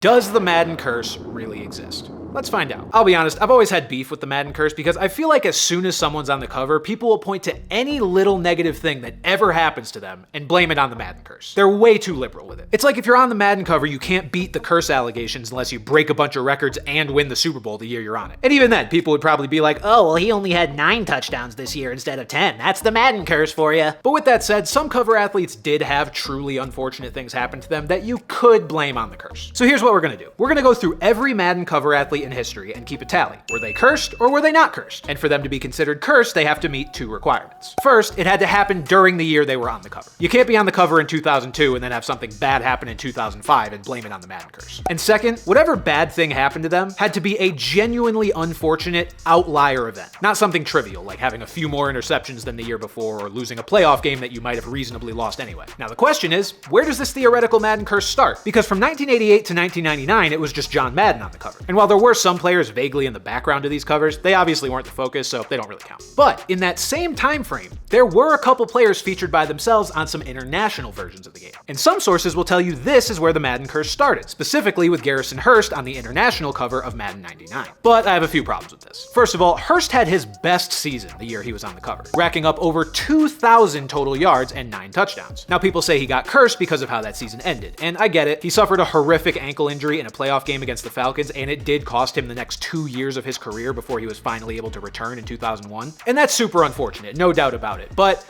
Does the Madden curse really exist? Let's find out. I'll be honest, I've always had beef with the Madden curse because I feel like as soon as someone's on the cover, people will point to any little negative thing that ever happens to them and blame it on the Madden curse. They're way too liberal with it. It's like if you're on the Madden cover, you can't beat the curse allegations unless you break a bunch of records and win the Super Bowl the year you're on it. And even then, people would probably be like, oh, well, he only had 9 touchdowns this year instead of 10. That's the Madden curse for you. But with that said, some cover athletes did have truly unfortunate things happen to them that you could blame on the curse. So here's what we're gonna do. We're gonna go through every Madden cover athlete in history and keep a tally. Were they cursed or were they not cursed? And for them to be considered cursed, they have to meet 2 requirements. First, it had to happen during the year they were on the cover. You can't be on the cover in 2002 and then have something bad happen in 2005 and blame it on the Madden curse. And second, whatever bad thing happened to them had to be a genuinely unfortunate outlier event. Not something trivial, like having a few more interceptions than the year before or losing a playoff game that you might have reasonably lost anyway. Now the question is, where does this theoretical Madden curse start? Because from 1988 to 1999, it was just John Madden on the cover. And while there were some players vaguely in the background of these covers, they obviously weren't the focus, so they don't really count. But in that same time frame, there were a couple players featured by themselves on some international versions of the game. And some sources will tell you this is where the Madden curse started, specifically with Garrison Hurst on the international cover of Madden 99. But I have a few problems with this. First of all, Hurst had his best season the year he was on the cover, racking up over 2,000 total yards and 9 touchdowns. Now people say he got cursed because of how that season ended, and I get it. He suffered a horrific ankle injury in a playoff game against the Falcons, and it did cost him the next 2 years of his career before he was finally able to return in 2001. And that's super unfortunate, no doubt about it. But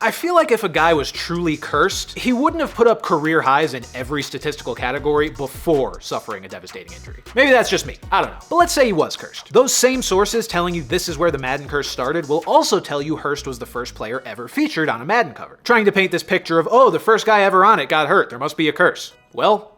I feel like if a guy was truly cursed, he wouldn't have put up career highs in every statistical category before suffering a devastating injury. Maybe that's just me, I don't know. But let's say he was cursed. Those same sources telling you this is where the Madden curse started will also tell you Hurst was the first player ever featured on a Madden cover, trying to paint this picture of, oh, the first guy ever on it got hurt, there must be a curse. Well,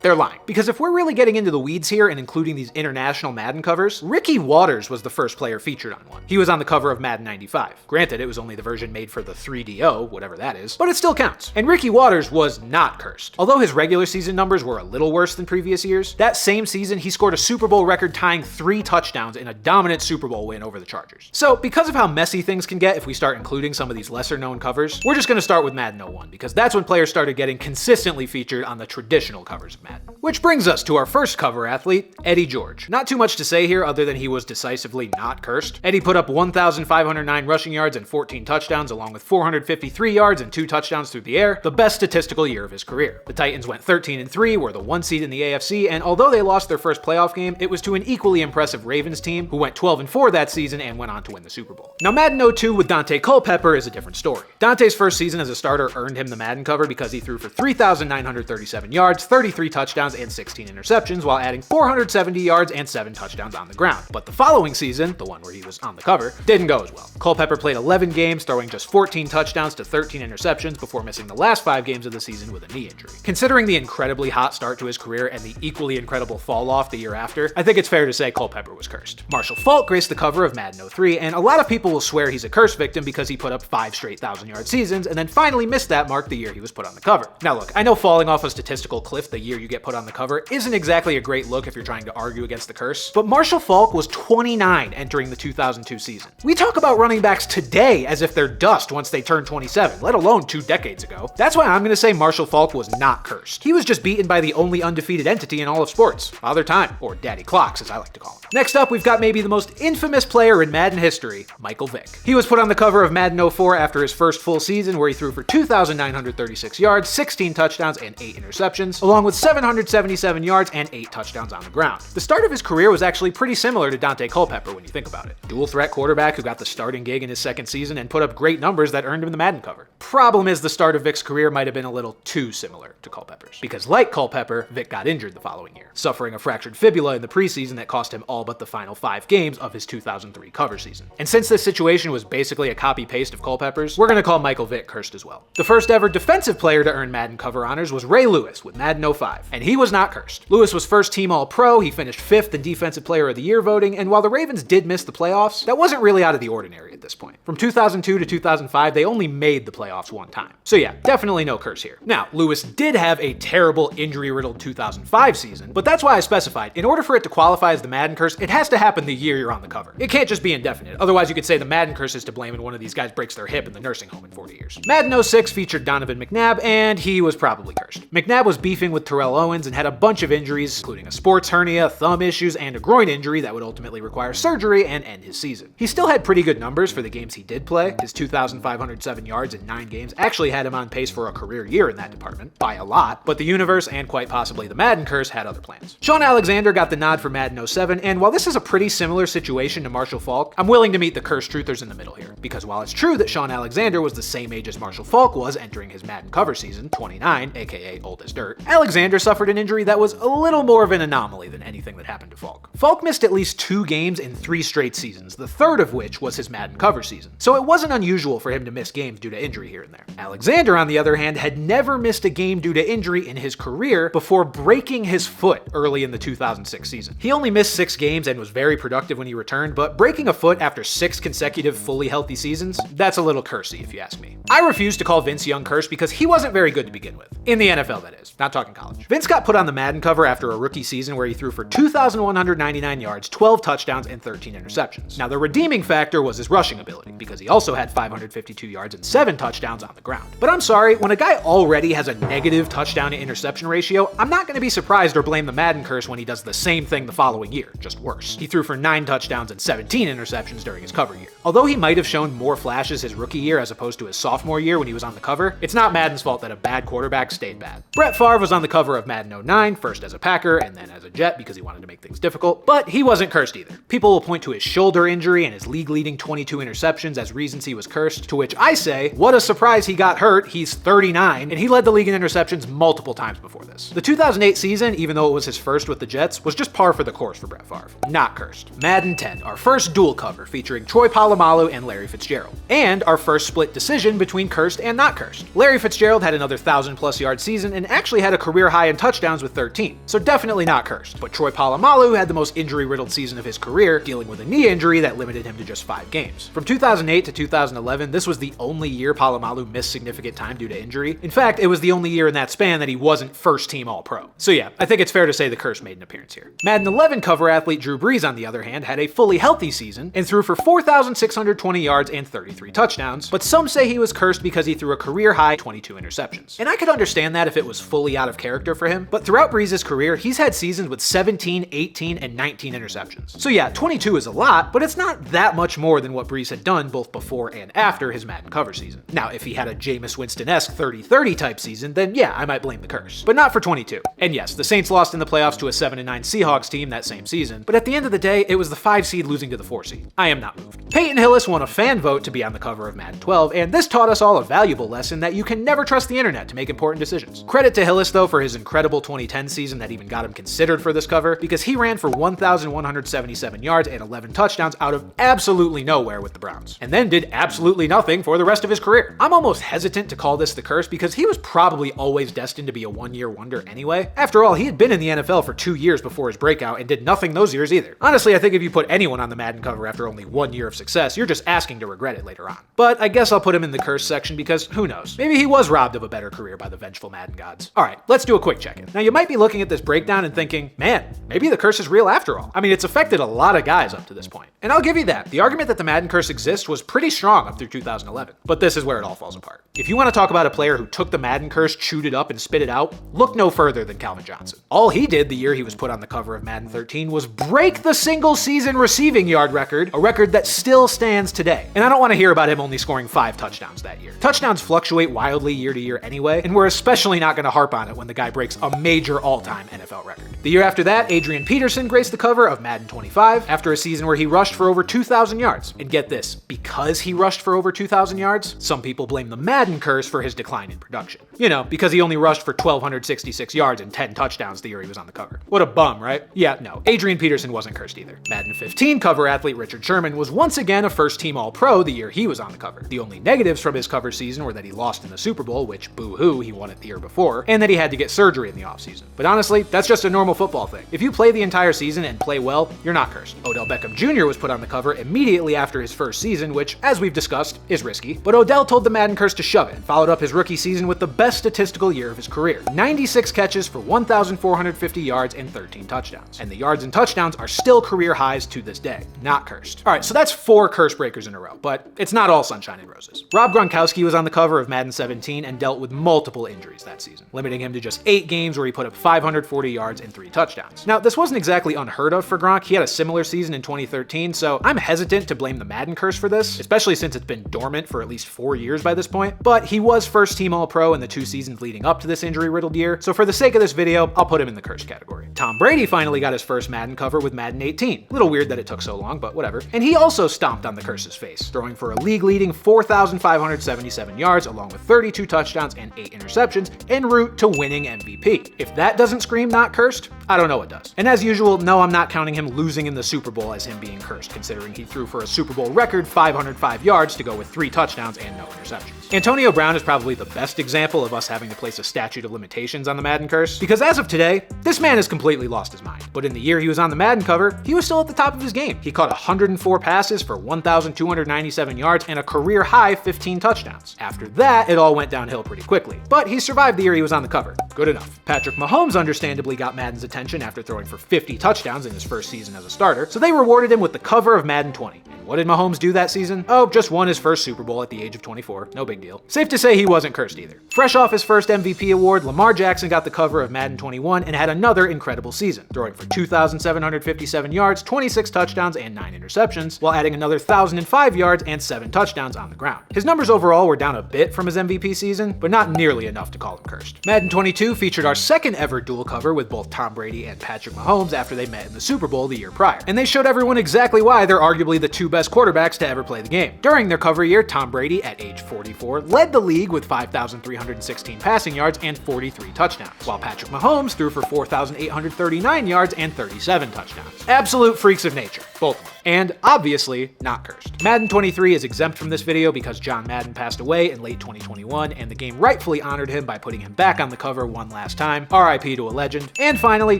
they're lying. Because if we're really getting into the weeds here and including these international Madden covers, Ricky Watters was the first player featured on one. He was on the cover of Madden 95. Granted, it was only the version made for the 3DO, whatever that is, but it still counts. And Ricky Watters was not cursed. Although his regular season numbers were a little worse than previous years, that same season he scored a Super Bowl record tying 3 touchdowns in a dominant Super Bowl win over the Chargers. So because of how messy things can get if we start including some of these lesser known covers, we're just gonna start with Madden 01 because that's when players started getting consistently featured on the traditional covers of Madden. Which brings us to our first cover athlete, Eddie George. Not too much to say here other than he was decisively not cursed. Eddie put up 1,509 rushing yards and 14 touchdowns along with 453 yards and 2 touchdowns through the air, the best statistical year of his career. The Titans went 13-3, were the 1 seed in the AFC, and although they lost their first playoff game, it was to an equally impressive Ravens team who went 12-4 that season and went on to win the Super Bowl. Now Madden 02 with Dante Culpepper is a different story. Dante's first season as a starter earned him the Madden cover because he threw for 3,937 yards, 33 touchdowns, and 16 interceptions while adding 470 yards and 7 touchdowns on the ground. But the following season, the one where he was on the cover, didn't go as well. Culpepper played 11 games, throwing just 14 touchdowns to 13 interceptions before missing the last 5 games of the season with a knee injury. Considering the incredibly hot start to his career and the equally incredible fall off the year after, I think it's fair to say Culpepper was cursed. Marshall Faulk graced the cover of Madden 03, and a lot of people will swear he's a curse victim because he put up 5 straight 1,000-yard seasons and then finally missed that mark the year he was put on the cover. Now look, I know falling off a statistical cliff the year you get put on the cover isn't exactly a great look if you're trying to argue against the curse, but Marshall Faulk was 29 entering the 2002 season. We talk about running backs today as if they're dust once they turn 27, let alone 2 decades ago. That's why I'm gonna say Marshall Faulk was not cursed. He was just beaten by the only undefeated entity in all of sports, Father Time, or Daddy Clocks as I like to call him. Next up, we've got maybe the most infamous player in Madden history, Michael Vick. He was put on the cover of Madden 04 after his first full season where he threw for 2,936 yards, 16 touchdowns, and 8 interceptions, along with 777 yards and 8 touchdowns on the ground. The start of his career was actually pretty similar to Dante Culpepper when you think about it. Dual threat quarterback who got the starting gig in his second season and put up great numbers that earned him the Madden cover. Problem is the start of Vick's career might have been a little too similar to Culpepper's, because like Culpepper, Vick got injured the following year, suffering a fractured fibula in the preseason that cost him all but the final 5 games of his 2003 cover season. And since this situation was basically a copy-paste of Culpepper's, we're gonna call Michael Vick cursed as well. The first ever defensive player to earn Madden cover honors was Ray Lewis with Madden 05, and he was not cursed. Lewis was first team All-Pro, he finished 5th in Defensive Player of the Year voting, and while the Ravens did miss the playoffs, that wasn't really out of the ordinary at this point. From 2002 to 2005, they only made the playoffs 1 time. So yeah, definitely no curse here. Now, Lewis did have a terrible injury-riddled 2005 season, but that's why I specified, in order for it to qualify as the Madden curse, it has to happen the year you're on the cover. It can't just be indefinite, otherwise you could say the Madden curse is to blame and one of these guys breaks their hip in the nursing home in 40 years. Madden 06 featured Donovan McNabb, and he was probably cursed. McNabb was beefing with Terrell Terrell Owens and had a bunch of injuries, including a sports hernia, thumb issues, and a groin injury that would ultimately require surgery and end his season. He still had pretty good numbers for the games he did play. His 2,507 yards in 9 games actually had him on pace for a career year in that department, by a lot, but the universe and quite possibly the Madden curse had other plans. Shaun Alexander got the nod for Madden 07, and while this is a pretty similar situation to Marshall Faulk, I'm willing to meet the curse truthers in the middle here, because while it's true that Shaun Alexander was the same age as Marshall Faulk was entering his Madden cover season, 29, aka old as dirt, Alexander suffered an injury that was a little more of an anomaly than anything that happened to Faulk. Faulk missed at least 2 games in 3 straight seasons, the third of which was his Madden cover season, so it wasn't unusual for him to miss games due to injury here and there. Alexander, on the other hand, had never missed a game due to injury in his career before breaking his foot early in the 2006 season. He only missed 6 games and was very productive when he returned, but breaking a foot after 6 consecutive fully healthy seasons, that's a little cursy if you ask me. I refuse to call Vince Young cursed because he wasn't very good to begin with. In the NFL, that is. Not talking college. Vince got put on the Madden cover after a rookie season where he threw for 2,199 yards, 12 touchdowns, and 13 interceptions. Now, the redeeming factor was his rushing ability, because he also had 552 yards and 7 touchdowns on the ground. But I'm sorry, when a guy already has a negative touchdown to interception ratio, I'm not going to be surprised or blame the Madden curse when he does the same thing the following year, just worse. He threw for 9 touchdowns and 17 interceptions during his cover year. Although he might have shown more flashes his rookie year as opposed to his sophomore year when he was on the cover, it's not Madden's fault that a bad quarterback stayed bad. Brett Favre was on the cover of Madden 09, first as a Packer and then as a Jet because he wanted to make things difficult, but he wasn't cursed either. People will point to his shoulder injury and his league-leading 22 interceptions as reasons he was cursed, to which I say, what a surprise he got hurt, he's 39, and he led the league in interceptions multiple times before this. The 2008 season, even though it was his first with the Jets, was just par for the course for Brett Favre. Not cursed. Madden 10, our first dual cover featuring Troy Polamalu and Larry Fitzgerald, and our first split decision between cursed and not cursed. Larry Fitzgerald had another 1,000+ yard season and actually had a career high in touchdowns with 13, so definitely not cursed. But Troy Polamalu had the most injury-riddled season of his career, dealing with a knee injury that limited him to just 5 games. From 2008 to 2011, this was the only year Polamalu missed significant time due to injury. In fact, it was the only year in that span that he wasn't first-team All-Pro. So yeah, I think it's fair to say the curse made an appearance here. Madden 11 cover athlete Drew Brees, on the other hand, had a fully healthy season and threw for 4,620 yards and 33 touchdowns, but some say he was cursed because he threw a career-high 22 interceptions. And I could understand that if it was fully out of character for him, but throughout Brees' career, he's had seasons with 17, 18, and 19 interceptions. So yeah, 22 is a lot, but it's not that much more than what Brees had done both before and after his Madden cover season. Now, if he had a Jameis Winston-esque 30-30 type season, then yeah, I might blame the curse. But not for 22. And yes, the Saints lost in the playoffs to a 7-9 Seahawks team that same season, but at the end of the day, it was the 5 seed losing to the 4 seed. I am not moved. Peyton Hillis won a fan vote to be on the cover of Madden 12, and this taught us all a valuable lesson that you can never trust the internet to make important decisions. Credit to Hillis, though, for his incredible 2010 season that even got him considered for this cover, because he ran for 1,177 yards and 11 touchdowns out of absolutely nowhere with the Browns, and then did absolutely nothing for the rest of his career. I'm almost hesitant to call this the curse because he was probably always destined to be a one-year wonder anyway. After all, he had been in the NFL for 2 years before his breakout and did nothing those years either. Honestly, I think if you put anyone on the Madden cover after only 1 year of success, you're just asking to regret it later on. But I guess I'll put him in the curse section because who knows? Maybe he was robbed of a better career by the vengeful Madden gods. Alright, let's do a quick check-in. Now you might be looking at this breakdown and thinking, man, maybe the curse is real after all. I mean, it's affected a lot of guys up to this point. And I'll give you that. The argument that the Madden curse exists was pretty strong up through 2011. But this is where it all falls apart. If you want to talk about a player who took the Madden curse, chewed it up, and spit it out, look no further than Calvin Johnson. All he did the year he was put on the cover of Madden 13 was break the single-season receiving yard record, a record that still stands today. And I don't want to hear about him only scoring 5 touchdowns that year. Touchdowns fluctuate wildly year to year anyway, and we're especially not going to harp on it when the guy breaks a major all-time NFL record. The year after that, Adrian Peterson graced the cover of Madden 25 after a season where he rushed for over 2,000 yards. And get this, because he rushed for over 2,000 yards, some people blame the Madden curse for his decline in production. You know, because he only rushed for 1,266 yards and 10 touchdowns the year he was on the cover. What a bum, right? Yeah, no, Adrian Peterson wasn't cursed either. Madden 15 cover athlete Richard Sherman was once again a first-team All-Pro the year he was on the cover. The only negatives from his cover season were that he lost in the Super Bowl, which boo-hoo, he won it the year before, and that he had to get surgery in the offseason. But honestly, that's just a normal football thing. If you play the entire season and play well, you're not cursed. Odell Beckham Jr. was put on the cover immediately after his first season, which, as we've discussed, is risky, but Odell told the Madden curse to shove it and followed up his rookie season with the best statistical year of his career. 96 catches for 1,450 yards and 13 touchdowns. And the yards and touchdowns are still career highs to this day. Not cursed. Alright, so that's 4 curse breakers in a row, but it's not all sunshine and roses. Rob Gronkowski was on the cover of Madden 17 and dealt with multiple injuries that season, limiting him to just 8 28 games where he put up 540 yards and 3 touchdowns. Now, this wasn't exactly unheard of for Gronk. He had a similar season in 2013, so I'm hesitant to blame the Madden curse for this, especially since it's been dormant for at least 4 years by this point. But he was first team All-Pro in the 2 seasons leading up to this injury-riddled year, so for the sake of this video, I'll put him in the curse category. Tom Brady finally got his first Madden cover with Madden 18. A little weird that it took so long, but whatever. And he also stomped on the curse's face, throwing for a league-leading 4,577 yards, along with 32 touchdowns and 8 interceptions, en route to winning MVP. If that doesn't scream not cursed, I don't know what does. And as usual, no, I'm not counting him losing in the Super Bowl as him being cursed, considering he threw for a Super Bowl record 505 yards to go with 3 touchdowns and no interceptions. Antonio Brown is probably the best example of us having to place a statute of limitations on the Madden curse, because as of today, this man has completely lost his mind. But in the year he was on the Madden cover, he was still at the top of his game. He caught 104 passes for 1,297 yards and a career-high 15 touchdowns. After that, it all went downhill pretty quickly. But he survived the year he was on the cover. Good enough. Patrick Mahomes understandably got Madden's attention after throwing for 50 touchdowns in his first season as a starter, so they rewarded him with the cover of Madden 20. And what did Mahomes do that season? Oh, just won his first Super Bowl at the age of 24. No big deal. Safe to say he wasn't cursed either. Fresh off his first MVP award, Lamar Jackson got the cover of Madden 21 and had another incredible season, throwing for 2,757 yards, 26 touchdowns, and 9 interceptions, while adding another 1,005 yards and 7 touchdowns on the ground. His numbers overall were down a bit from his MVP season, but not nearly enough to call him cursed. Madden 22 featured our second ever dual cover with both Tom Brady and Patrick Mahomes after they met in the Super Bowl the year prior, and they showed everyone exactly why they're arguably the 2 best quarterbacks to ever play the game. During their cover year, Tom Brady, at age 44, led the league with 5,316 passing yards and 43 touchdowns, while Patrick Mahomes threw for 4,839 yards and 37 touchdowns. Absolute freaks of nature, both of them. And obviously not cursed. Madden 23 is exempt from this video because John Madden passed away in late 2021, and the game rightfully honored him by putting him back on the cover one last time. RIP to a legend. And finally,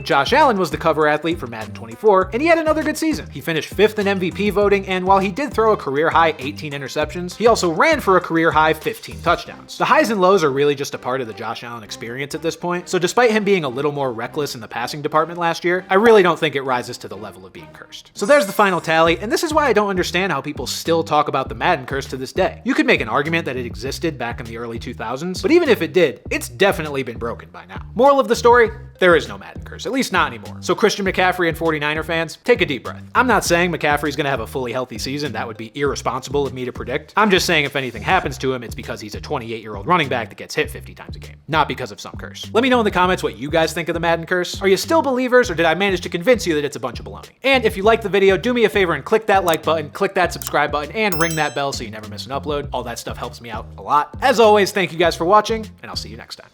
Josh Allen was the cover athlete for Madden 24, and he had another good season. He finished 5th in MVP voting, and while he did throw a career-high 18 interceptions, he also ran for a career-high 15 touchdowns. The highs and lows are really just a part of the Josh Allen experience at this point, so despite him being a little more reckless in the passing department last year, I really don't think it rises to the level of being cursed. So there's the final tally, and this is why I don't understand how people still talk about the Madden curse to this day. You could make an argument that it existed back in the early 2000s, but even if it did, it's definitely been broken by now. Moral of the story? There is no Madden curse, at least not anymore. So Christian McCaffrey and 49er fans, take a deep breath. I'm not saying McCaffrey's gonna have a fully healthy season. That would be irresponsible of me to predict. I'm just saying if anything happens to him, it's because he's a 28-year-old running back that gets hit 50 times a game, not because of some curse. Let me know in the comments what you guys think of the Madden curse. Are you still believers, or did I manage to convince you that it's a bunch of baloney? And if you liked the video, do me a favor and click that like button, click that subscribe button, and ring that bell so you never miss an upload. All that stuff helps me out a lot. As always, thank you guys for watching, and I'll see you next time.